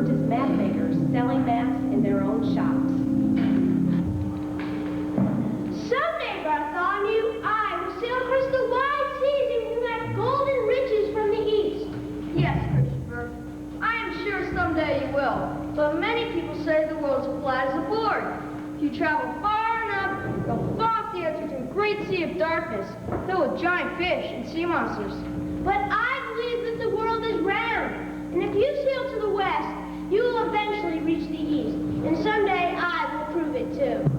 worked as map makers, selling maps in their own shops. Someday, Bartholomew, I will sail across the wide seas and collect golden riches from the east. Yes, Christopher. I am sure someday you will. But many people say the world's as flat as a board. If you travel far enough, you'll fall off the edge into a great sea of darkness, filled with giant fish and sea monsters. But I believe that the world is round, and if you sail to the west, you will eventually reach the east, and someday I will prove it too.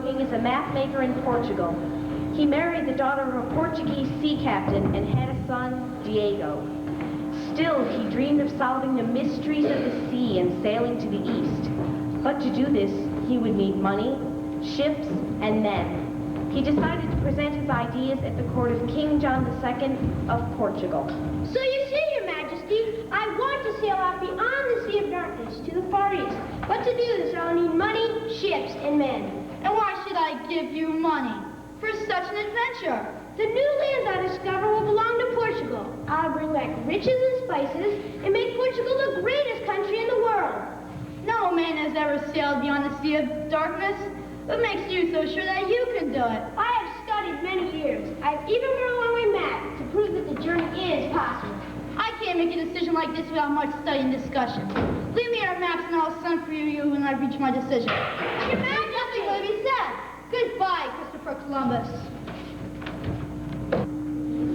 As a map maker in Portugal. He married the daughter of a Portuguese sea captain and had a son, Diego. Still, he dreamed of solving the mysteries of the sea and sailing to the east. But to do this, he would need money, ships, and men. He decided to present his ideas at the court of King John II of Portugal. So you see, Your Majesty, I want to sail out beyond the Sea of Darkness to the Far East. But to do this, I'll need money, ships, and men. And why should I give you money for such an adventure? The new lands I discover will belong to Portugal. I'll bring back riches and spices and make Portugal the greatest country in the world. No man has ever sailed beyond the Sea of Darkness. What makes you so sure that you can do it? I have studied many years. I've even run along my map to prove that the journey is possible. I can't make a decision like this without much study and discussion. Leave me our maps and I'll send for you when I reach my decision. Your Majesty! Nothing will be said. Goodbye, Christopher Columbus.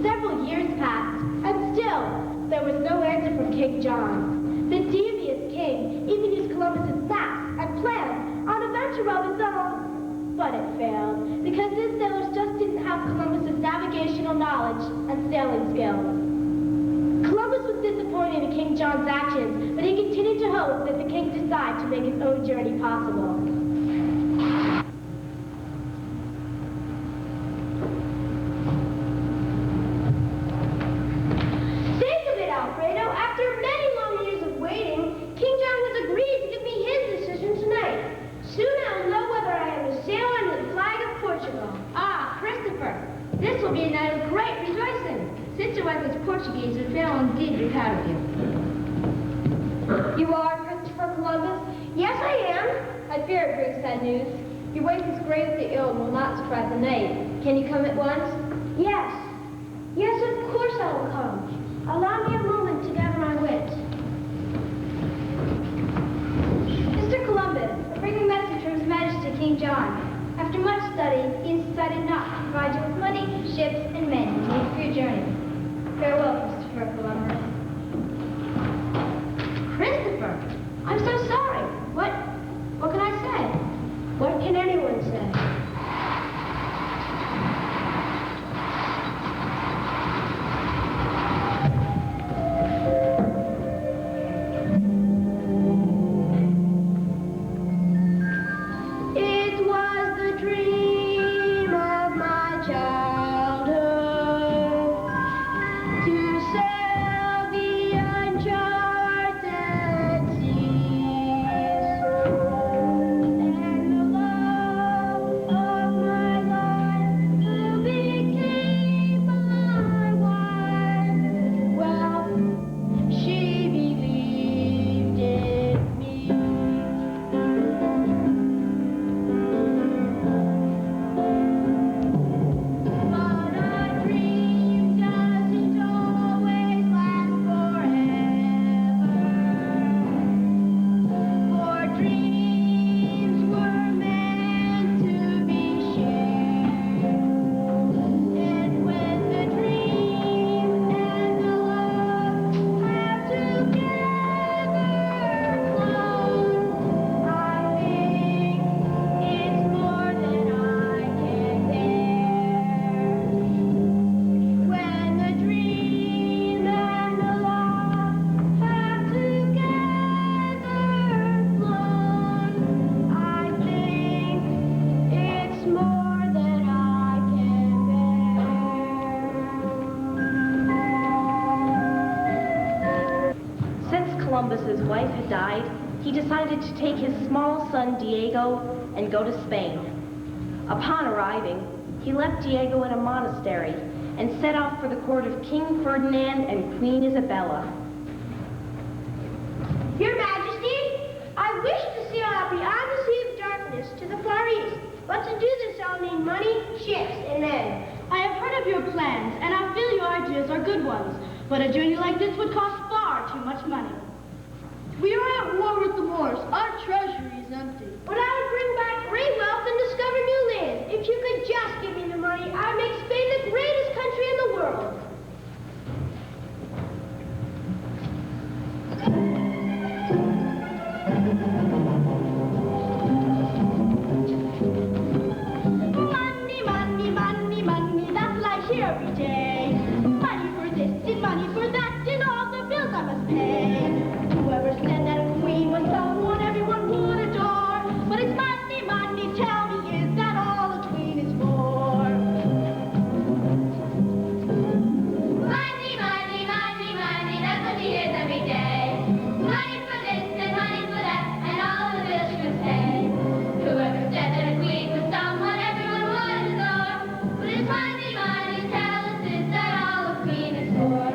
Several years passed, and still there was no answer from King John. The devious king even used Columbus's maps and plans on a venture of his own, but it failed because his sailors just didn't have Columbus's navigational knowledge and sailing skills. Columbus was disappointed in King John's actions, but he continued to hope that the king would decide to make his own journey possible. Think of it, Alfredo. After many long years of waiting, King John has agreed to give me his decision tonight. Soon I'll know whether I am to sail under the flag of Portugal. Ah, Christopher, this will be a night of great rejoicing. Since your wife is Portuguese, it will indeed be proud of you. You are Christopher Columbus? Yes, I am. I fear it brings sad news. Your wife is gravely ill and will not survive the night. Can you come at once? Yes. Yes, of course I will come. Allow me a moment to gather my wits. Mr. Columbus, I bring a message from His Majesty King John. After much study, he has decided not say. It was the dream of my childhood to sail the uncharted seas, and the love of my life who became my wife. Well, she believed in me. But a dream doesn't always last forever. For dreams were meant to be shared. And when the dream and the love have together flown, I think it's more than I can bear. When the dream and the love have together flown, I think it's more than I can bear. Since Columbus's wife had died, he decided to take his small son Diego and go to Spain. Upon arriving, he left Diego in a monastery and set off for the court of King Ferdinand and Queen Isabella. Your Majesty, I wish to sail beyond the Sea of Darkness to the Far East. But to do this, I'll need money, ships, and men. I have heard of your plans, and I feel your ideas are good ones. But a journey like this would cost far too much money. We are at war with the Moors. Our treasury is empty. But I would bring back great wealth and discover new lands. If you could just give me the money, I would make Spain the greatest country in the world. Money, money, money, money, that's what I hear every day. Money for this and money for that, and all the bills I must pay. Whoever said that a queen was someone everyone would adore? But it's money, money, tell me, is that all a queen is for? Money, money, money, money, that's what she hears every day. Money for this and money for that, and all the bills she must pay. Whoever said that a queen was someone everyone would adore? But it's money, money, tell us, is that all a queen is for?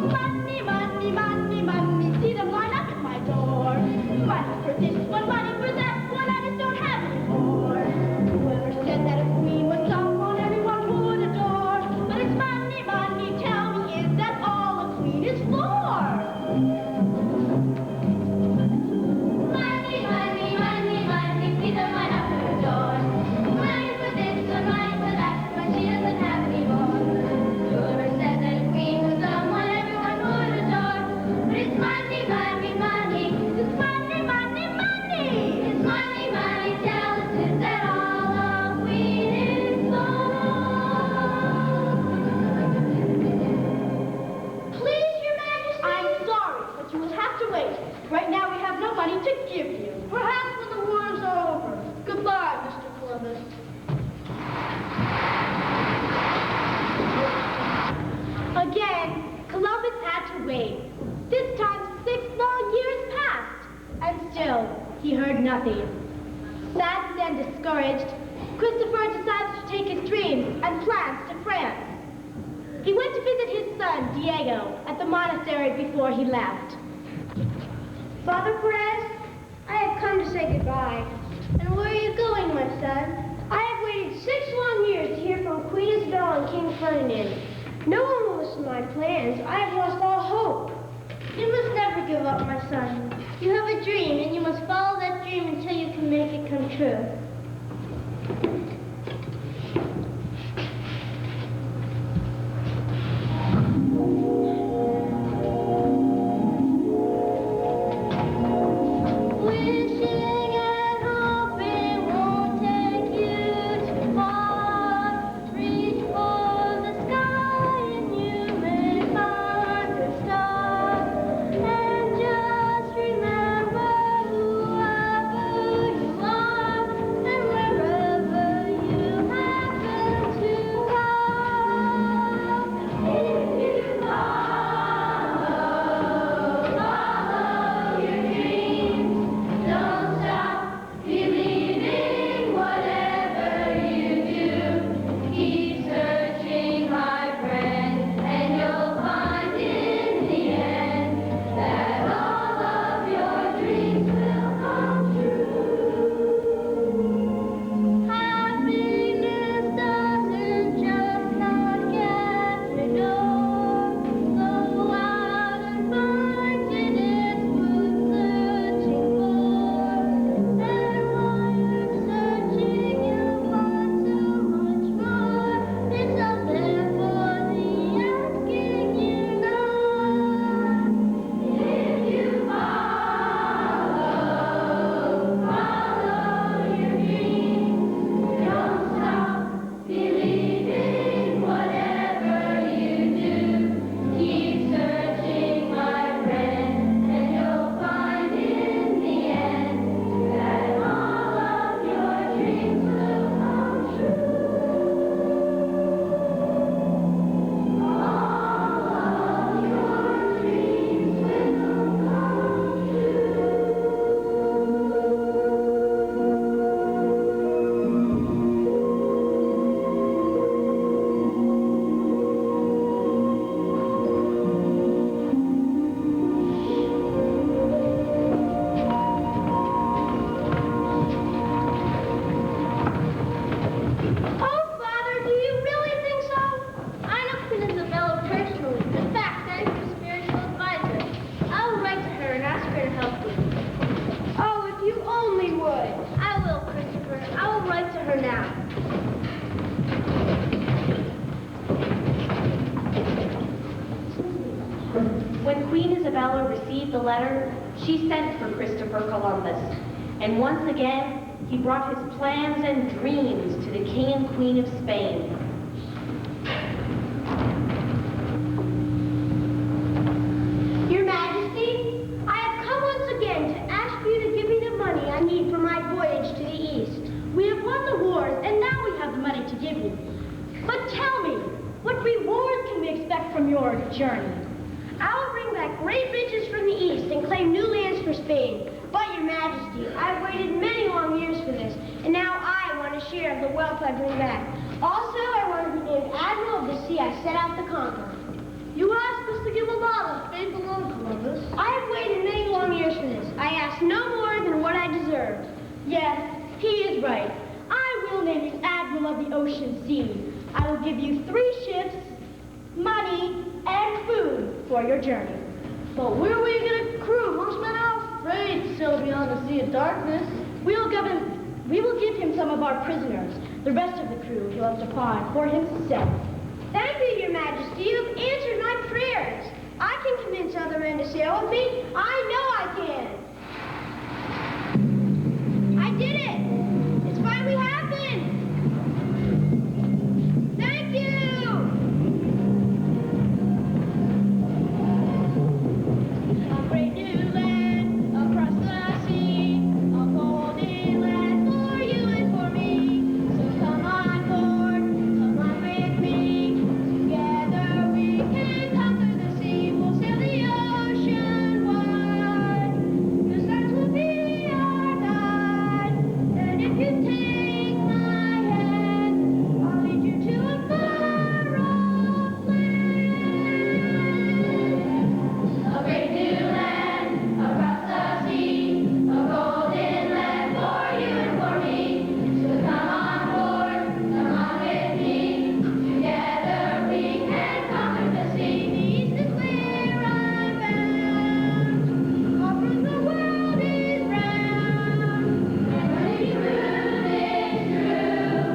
Money, money, money, money, see them line up at my door. Money for this one, money for that one, I just don't have any more. Whoever said that a queen was someone everyone would adore? But it's money, money, tell me, is that all a queen is for? Money, money, money, money, see them line up at her door. Money for this one, money for that, but she doesn't have any more. Whoever said that a queen was someone everyone would adore? But it's money, money, money, it's money, money, money. It's money, money, tell us, is that all a queen is for? Please, Your Majesty? I'm sorry, but you will have to wait. Right now we have no money to give you. Perhaps when the wars are over. Goodbye, Mr. Columbus. Again, Columbus had to wait. This time 6 long years passed, and still he heard nothing. Saddened and discouraged, Christopher decided to take his dreams and plans to France. He went to visit his son, Diego, at the monastery before he left. Father Perez, I have come to say goodbye. And where are you going, my son? I have waited 6 long years to hear from Queen Isabel and King Ferdinand. No one will listen to my plans. I have lost all hope. You must never give up, my son. You have a dream, and you must follow that dream until you can make it come true. Wishes Queen Isabella received the letter, she sent for Christopher Columbus. And once again, he brought his plans and dreams to the King and Queen of Spain. Your Majesty, I have come once again to ask you to give me the money I need for my voyage to the East. We have won the wars, and now we have the money to give you. But tell me, what reward can we expect from your journey? I will bring back great riches from the East and claim new lands for Spain. But, Your Majesty, I've waited many long years for this, and now I want a share of the wealth I bring back. Also, I want to be named Admiral of the sea I set out to conquer. You asked us to give a lot of faith alone, Columbus. I have waited many long years for this. I ask no more than what I deserve. Yes, he is right. I will name you Admiral of the Ocean Sea. I will give you 3 ships, money, and food for your journey. But where are we going to crew? Most men are afraid to sail beyond the sea of darkness. We will give him some of our prisoners. The rest of the crew he will have to find for himself. Thank you, Your Majesty. You have answered my prayers. I can convince other men to sail with me. I know I can. I did it. It's finally happened. Thank you. A great new land across the sea, a golden land for you and for me. So come on board, come on with me. Together we can conquer the sea. We'll sail the ocean wide. The stars will be our guide. And if you take my hand, I'll lead you to a far-off land. A great new land across the sea, a golden land for you and for me. So come on board, come on with me. Together we can conquer the sea. The East is where I'm bound. All through the world is round. And when you prove it's true,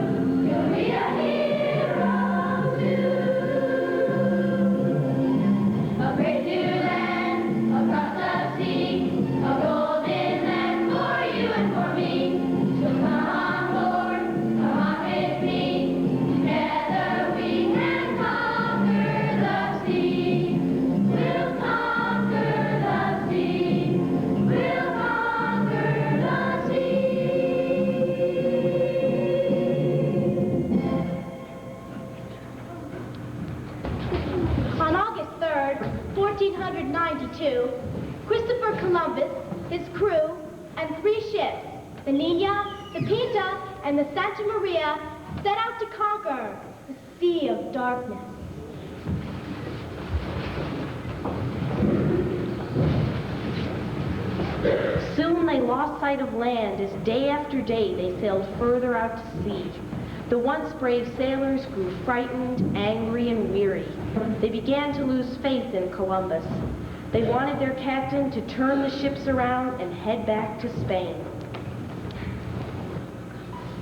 you'll be a hero too. A great new land across the sea, a golden land for you and for me. So come on board, come on with me. Together we can conquer the sea. We'll conquer the sea. We'll conquer the sea. On August 3rd, 1492, Christopher Columbus, his crew, and 3 ships, the Nina, the Pinta, and the Santa Maria, set out to conquer the Sea of Darkness. Soon they lost sight of land as day after day they sailed further out to sea. The once brave sailors grew frightened, angry, and weary. They began to lose faith in Columbus. They wanted their captain to turn the ships around and head back to Spain.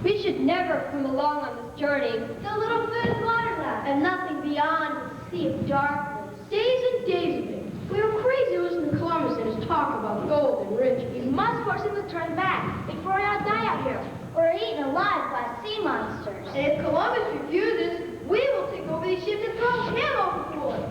We should never come along on this journey. The little food and water left, and nothing beyond the Sea of Darkness. Days and days of it. We were crazy listening to Columbus and his talk about gold and riches. We must force him to turn back before we all die out here, or are eaten alive by sea monsters. And if Columbus refuses, we will take over these ships and throw him overboard.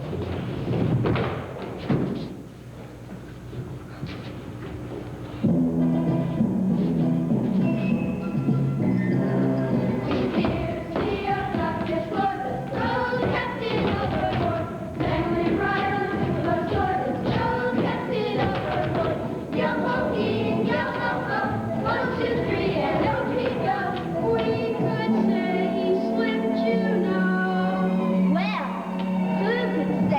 Well, who could say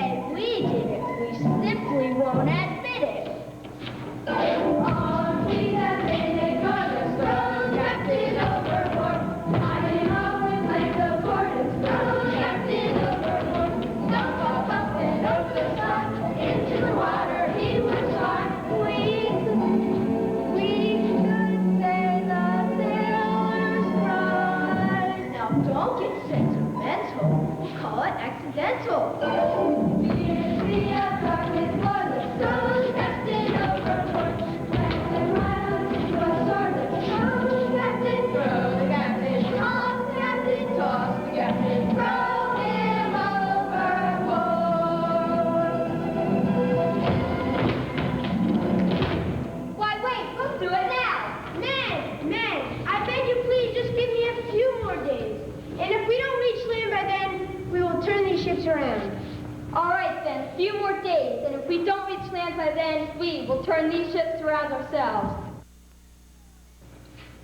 we don't reach land by then, we will turn these ships around. All right, then, a few more days, and if we don't reach land by then, we will turn these ships around ourselves.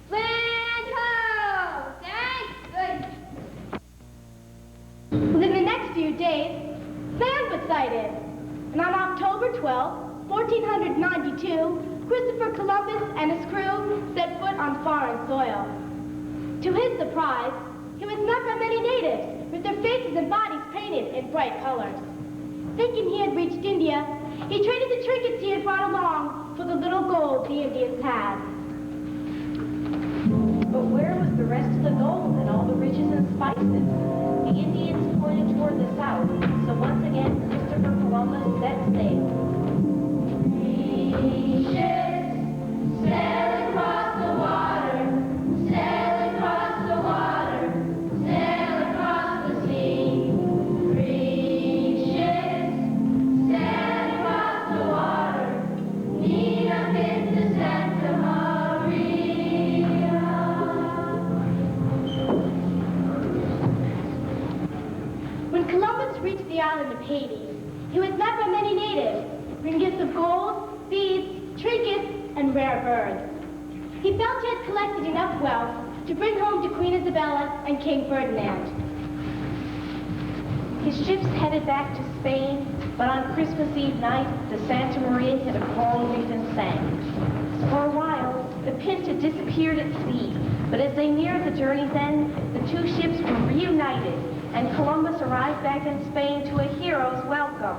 Land ho! Thanks! Within the next few days, land was sighted. And on October 12, 1492, Christopher Columbus and his crew set foot on foreign soil. To his surprise, he was met by many natives with their faces and bodies painted in bright colors. Thinking he had reached India, he traded the trinkets he had brought along for the little gold the Indians had. But where was the rest of the gold and all the riches and spices? The Indians pointed toward the south, so once again Christopher Columbus set sail. Three ships sail across the water, sail across the water, sail across the sea. Three ships sail across the water, need a pit to Santa Maria. When Columbus reached the island of Haiti, he was met by many natives, bringing gifts of gold, beads, trinkets, and rare birds. He felt he had collected enough wealth to bring home to Queen Isabella and King Ferdinand. His ships headed back to Spain, but on Christmas Eve night, the Santa Maria hit a coral reef and sank. For a while, the Pinta disappeared at sea, but as they neared the journey's end, the two ships were reunited, and Columbus arrived back in Spain to a hero's welcome.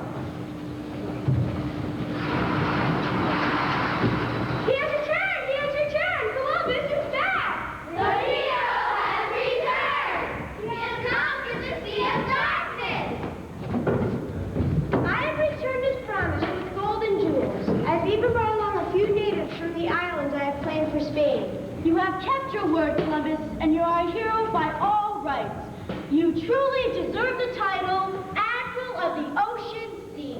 He has returned! He has returned! Columbus is back! The hero has returned! He has conquered the sea of darkness! I have returned as promised with gold and jewels. I've even brought along a few natives from the islands I have planned for Spain. You have kept your word, Columbus, and you are a hero by all rights. You truly deserve the title Admiral of the Ocean Sea.